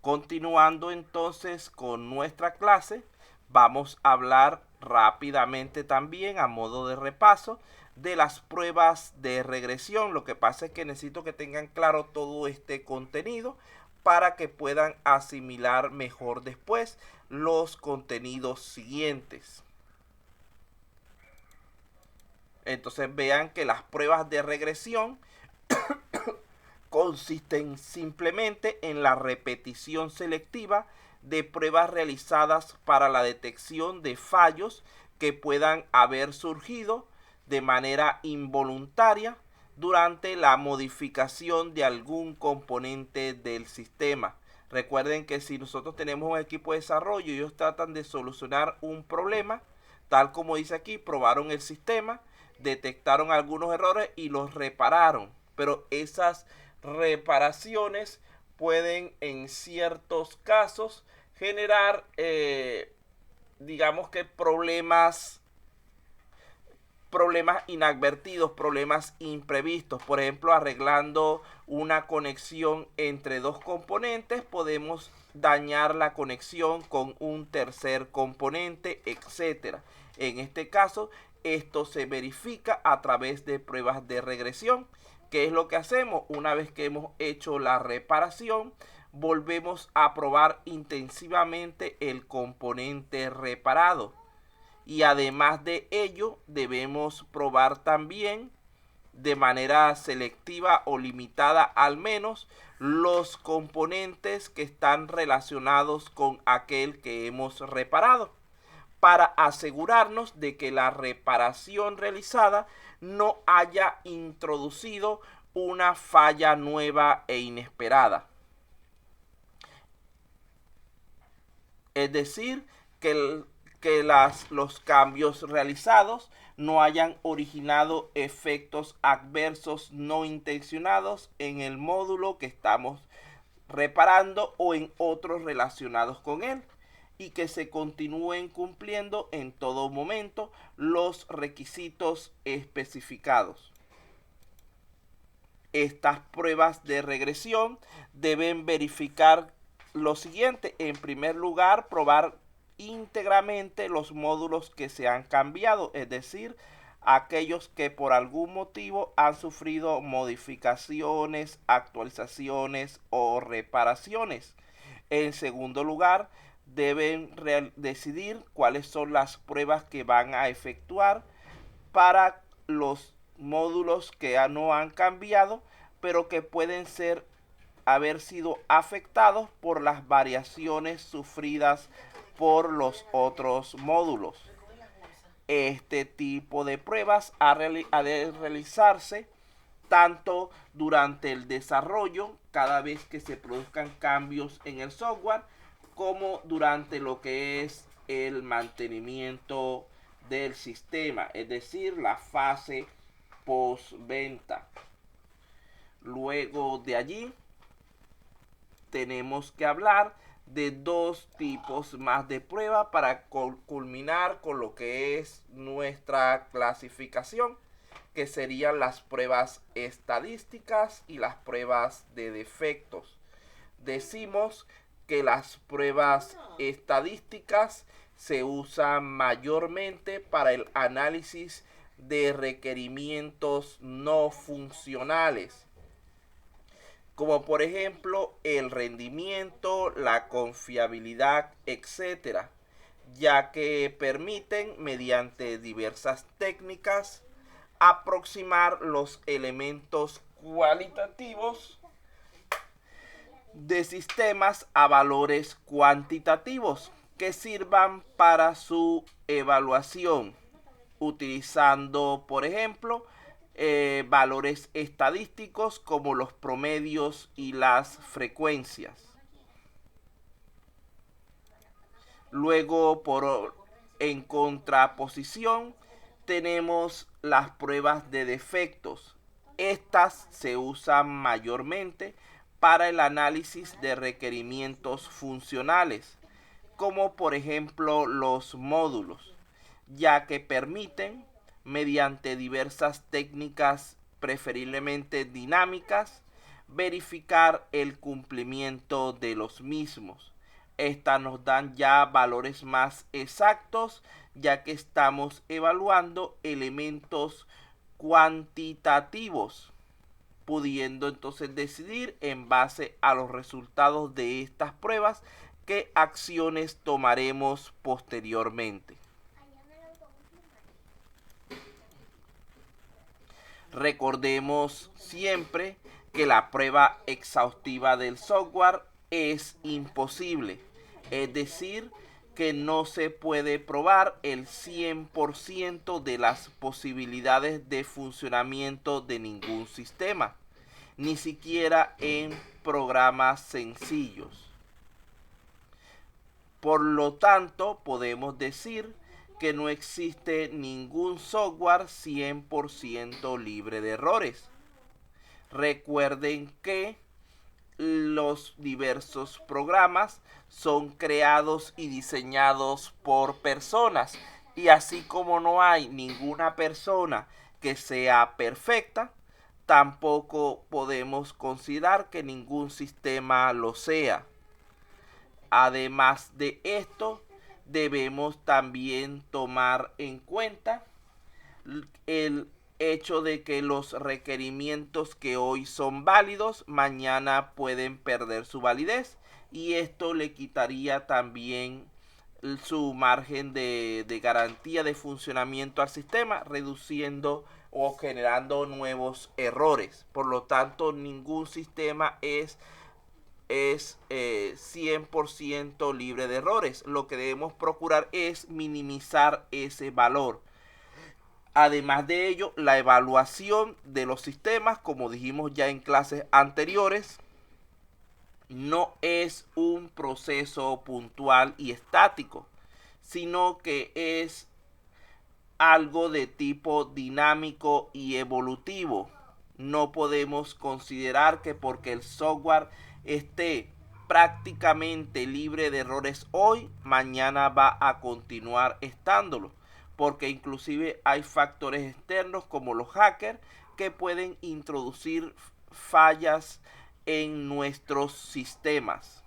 Continuando entonces con nuestra clase, vamos a hablar rápidamente también a modo de repaso de las pruebas de regresión. Lo que pasa es que necesito que tengan claro todo este contenido para que puedan asimilar mejor después los contenidos siguientes. Entonces vean que las pruebas de regresión consisten simplemente en la repetición selectiva de pruebas realizadas para la detección de fallos que puedan haber surgido de manera involuntaria durante la modificación de algún componente del sistema. Recuerden que si nosotros tenemos un equipo de desarrollo y ellos tratan de solucionar un problema, tal como dice aquí, probaron el sistema, detectaron algunos errores y los repararon. Pero esas reparaciones pueden en ciertos casos generar digamos que problemas inadvertidos, problemas imprevistos. Por ejemplo, arreglando una conexión entre dos componentes, podemos dañar la conexión con un tercer componente, etcétera. En este caso, esto se verifica a través de pruebas de regresión. ¿Qué es lo que hacemos? Una vez que hemos hecho la reparación, volvemos a probar intensivamente el componente reparado. Y además de ello, debemos probar también de manera selectiva o limitada al menos los componentes que están relacionados con aquel que hemos reparado, para asegurarnos de que la reparación realizada no haya introducido una falla nueva e inesperada. Es decir, que los cambios realizados no hayan originado efectos adversos no intencionados en el módulo que estamos reparando o en otros relacionados con él, y que se continúen cumpliendo en todo momento los requisitos especificados. Estas pruebas de regresión deben verificar lo siguiente: en primer lugar, probar íntegramente los módulos que se han cambiado, es decir, aquellos que por algún motivo han sufrido modificaciones, actualizaciones o reparaciones. En segundo lugar, deben decidir cuáles son las pruebas que van a efectuar para los módulos que no han cambiado, pero que pueden haber sido afectados por las variaciones sufridas por los otros módulos. Este tipo de pruebas ha de realizarse tanto durante el desarrollo, cada vez que se produzcan cambios en el software, como durante lo que es el mantenimiento del sistema, es decir, la fase postventa. Luego de allí tenemos que hablar de dos tipos más de prueba para culminar con lo que es nuestra clasificación, que serían las pruebas estadísticas y las pruebas de defectos. Decimos que las pruebas estadísticas se usan mayormente para el análisis de requerimientos no funcionales, como por ejemplo el rendimiento, la confiabilidad, etcétera, ya que permiten, mediante diversas técnicas, aproximar los elementos cualitativos de sistemas a valores cuantitativos que sirvan para su evaluación, utilizando, por ejemplo, valores estadísticos como los promedios y las frecuencias. Luego, en contraposición, tenemos las pruebas de defectos. Estas se usan mayormente para el análisis de requerimientos funcionales, como por ejemplo los módulos, ya que permiten, mediante diversas técnicas preferiblemente dinámicas, verificar el cumplimiento de los mismos. Estas nos dan ya valores más exactos, ya que estamos evaluando elementos cuantitativos, pudiendo entonces decidir en base a los resultados de estas pruebas qué acciones tomaremos posteriormente. Recordemos siempre que la prueba exhaustiva del software es imposible, es decir, que no se puede probar el 100% de las posibilidades de funcionamiento de ningún sistema, ni siquiera en programas sencillos. Por lo tanto, podemos decir que no existe ningún software 100% libre de errores. Recuerden que los diversos programas son creados y diseñados por personas, y así como no hay ninguna persona que sea perfecta, tampoco podemos considerar que ningún sistema lo sea. Además de esto, debemos también tomar en cuenta el hecho de que los requerimientos que hoy son válidos, mañana pueden perder su validez, y esto le quitaría también su margen de garantía de funcionamiento al sistema, reduciendo o generando nuevos errores. Por lo tanto, ningún sistema es 100% libre de errores. Lo que debemos procurar es minimizar ese valor. Además de ello, la evaluación de los sistemas, como dijimos ya en clases anteriores, no es un proceso puntual y estático, sino que es algo de tipo dinámico y evolutivo. No podemos considerar que porque el software esté prácticamente libre de errores hoy, mañana va a continuar estándolo, porque inclusive hay factores externos como los hackers que pueden introducir fallas en nuestros sistemas.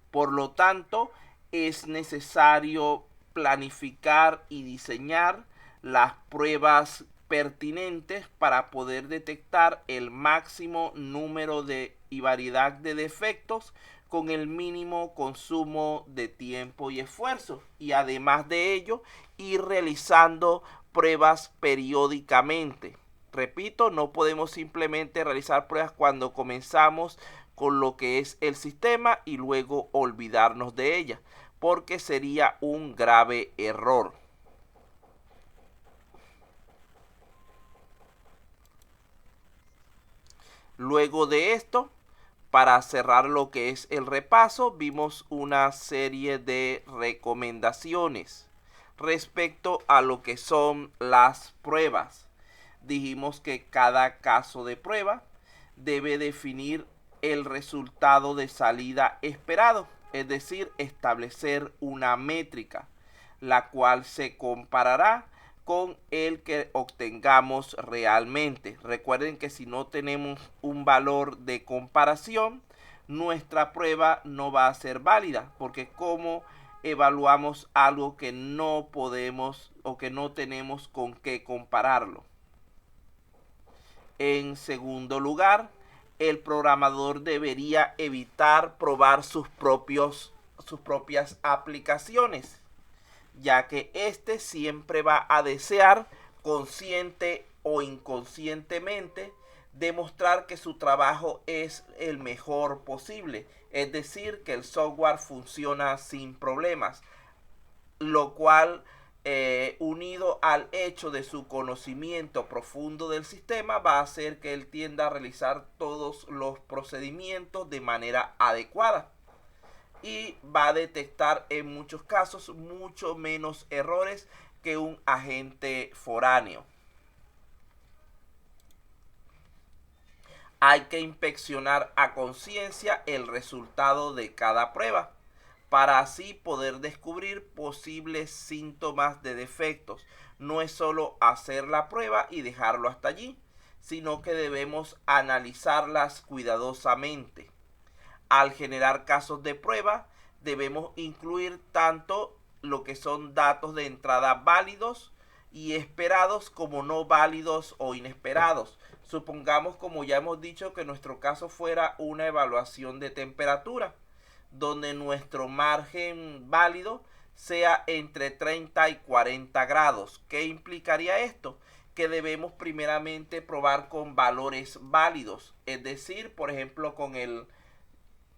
Por lo tanto, es necesario planificar y diseñar las pruebas pertinentes para poder detectar el máximo número y variedad de defectos con el mínimo consumo de tiempo y esfuerzo, y además de ello ir realizando pruebas periódicamente. Repito, no podemos simplemente realizar pruebas cuando comenzamos con lo que es el sistema y luego olvidarnos de ella, porque sería un grave error. Luego de esto, para cerrar lo que es el repaso, vimos una serie de recomendaciones respecto a lo que son las pruebas. Dijimos que cada caso de prueba debe definir el resultado de salida esperado, es decir, establecer una métrica, la cual se comparará con el que obtengamos realmente. Recuerden que si no tenemos un valor de comparación, nuestra prueba no va a ser válida, porque como evaluamos algo que no podemos o que no tenemos con qué compararlo. En segundo lugar, el programador debería evitar probar sus propias aplicaciones, ya que éste siempre va a desear, consciente o inconscientemente, demostrar que su trabajo es el mejor posible, es decir, que el software funciona sin problemas, lo cual unido al hecho de su conocimiento profundo del sistema va a hacer que él tienda a realizar todos los procedimientos de manera adecuada y va a detectar en muchos casos mucho menos errores que un agente foráneo. Hay que inspeccionar a conciencia el resultado de cada prueba para así poder descubrir posibles síntomas de defectos. No es solo hacer la prueba y dejarlo hasta allí, sino que debemos analizarlas cuidadosamente. Al generar casos de prueba, debemos incluir tanto lo que son datos de entrada válidos y esperados como no válidos o inesperados. Supongamos, como ya hemos dicho, que nuestro caso fuera una evaluación de temperatura, donde nuestro margen válido sea entre 30 y 40 grados. ¿Qué implicaría esto? Que debemos primeramente probar con valores válidos, es decir, por ejemplo, con el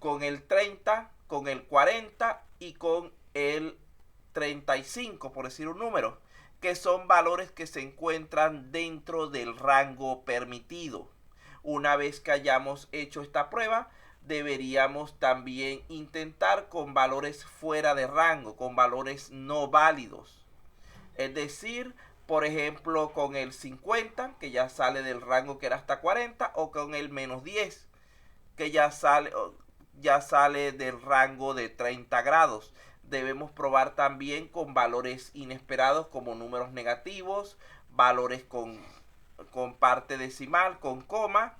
30, con el 40 y con el 35, por decir un número, que son valores que se encuentran dentro del rango permitido. Una vez que hayamos hecho esta prueba, deberíamos también intentar con valores fuera de rango, con valores no válidos. Es decir, por ejemplo, con el 50, que ya sale del rango que era hasta 40, o con el menos 10, que ya sale del rango de 30 grados. Debemos probar también con valores inesperados como números negativos, valores con parte decimal, con coma,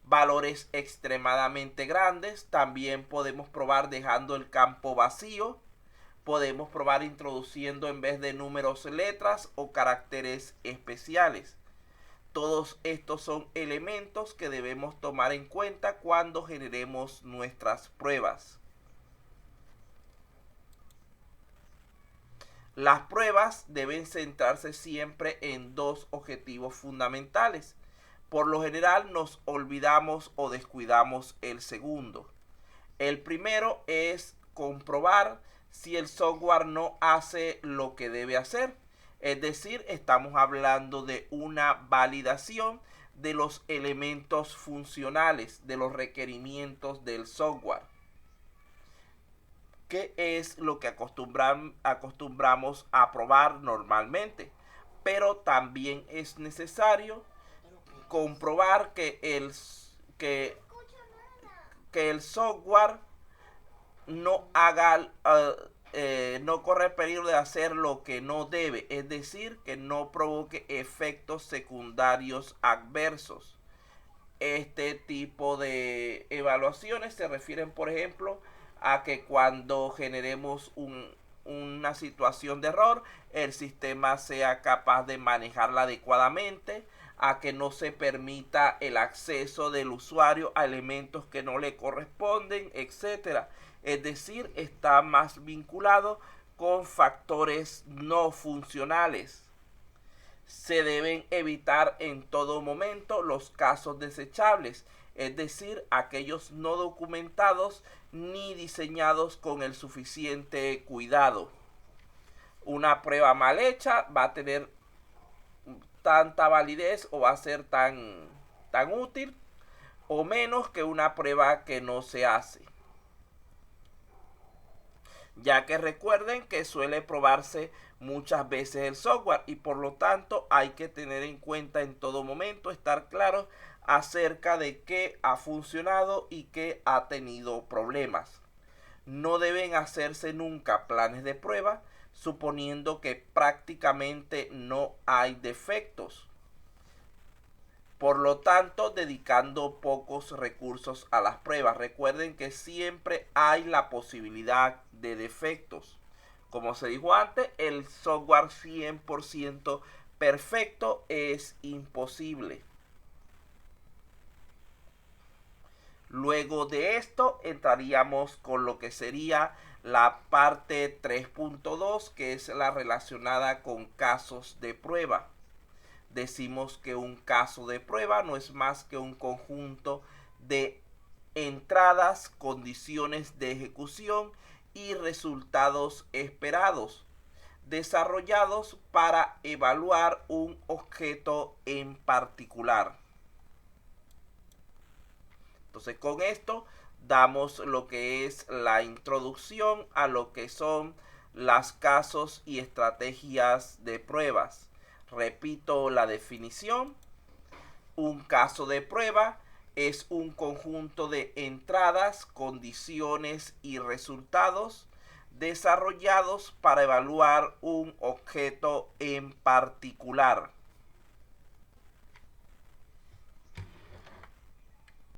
valores extremadamente grandes. También podemos probar dejando el campo vacío. Podemos probar introduciendo en vez de números letras o caracteres especiales. Todos estos son elementos que debemos tomar en cuenta cuando generemos nuestras pruebas. Las pruebas deben centrarse siempre en dos objetivos fundamentales. Por lo general nos olvidamos o descuidamos el segundo. El primero es comprobar si el software no hace lo que debe hacer. Es decir, estamos hablando de una validación de los elementos funcionales, de los requerimientos del software. ¿Qué es lo que acostumbramos a probar normalmente? Pero también es necesario comprobar que el software no haga no corre peligro de hacer lo que no debe, es decir, que no provoque efectos secundarios adversos. Este tipo de evaluaciones se refieren, por ejemplo, a que cuando generemos una situación de error, el sistema sea capaz de manejarla adecuadamente, a que no se permita el acceso del usuario a elementos que no le corresponden, etcétera. Es decir, está más vinculado con factores no funcionales. Se deben evitar en todo momento los casos desechables, es decir, aquellos no documentados ni diseñados con el suficiente cuidado. Una prueba mal hecha va a tener tanta validez o va a ser tan útil o menos que una prueba que no se hace, ya que recuerden que suele probarse muchas veces el software y por lo tanto hay que tener en cuenta en todo momento, estar claro acerca de qué ha funcionado y qué ha tenido problemas. No deben hacerse nunca planes de prueba suponiendo que prácticamente no hay defectos. Por lo tanto, dedicando pocos recursos a las pruebas. Recuerden que siempre hay la posibilidad de defectos. Como se dijo antes, el software 100% perfecto es imposible. Luego de esto entraríamos con lo que sería la parte 3.2, que es la relacionada con casos de prueba. Decimos que un caso de prueba no es más que un conjunto de entradas, condiciones de ejecución y resultados esperados, desarrollados para evaluar un objeto en particular. Entonces, con esto damos lo que es la introducción a lo que son los casos y estrategias de pruebas. Repito la definición. Un caso de prueba es un conjunto de entradas, condiciones y resultados desarrollados para evaluar un objeto en particular.